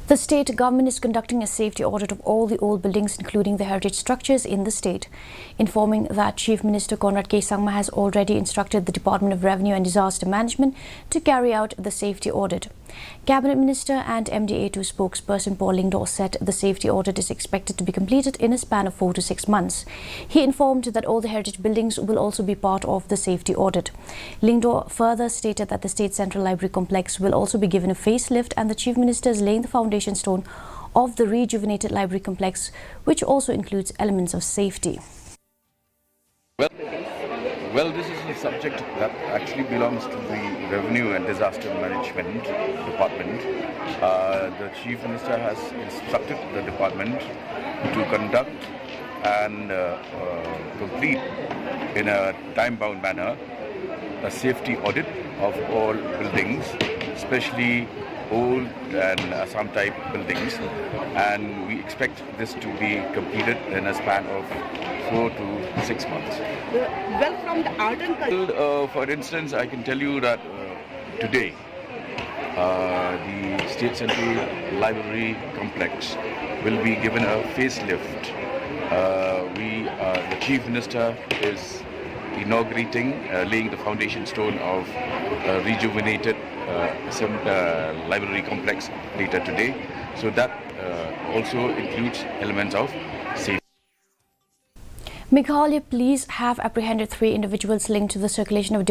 The state government is conducting a safety audit of all the old buildings, including the heritage structures in the state, informing that Chief Minister Conrad K. Sangma has already instructed the Department of Revenue and Disaster Management to carry out the safety audit. Cabinet Minister and MDA2 spokesperson Paul Lingdor said the safety audit is expected to be completed in a span of 4 to 6 months. He informed that all the heritage buildings will also be part of the safety audit. Lingdor further stated that the State Central Library Complex will also be given a facelift, and the Chief Minister is laying the foundation stone of the rejuvenated library complex, which also includes elements of safety. Well, this is a subject that actually belongs to the Revenue and Disaster Management Department. The Chief Minister has instructed the department to conduct and complete in a time-bound manner a safety audit of all buildings, especially old and Assam-type buildings, and we expect this to be completed in a span of 4 to 6 months. Well, from the art and culture. For instance, I can tell you that today the State Central Library Complex will be given a facelift. The Chief Minister is inaugurating, laying the foundation stone of a rejuvenated library complex later today. So that also includes elements of safety. Meghalaya police have apprehended 3 individuals linked to the circulation of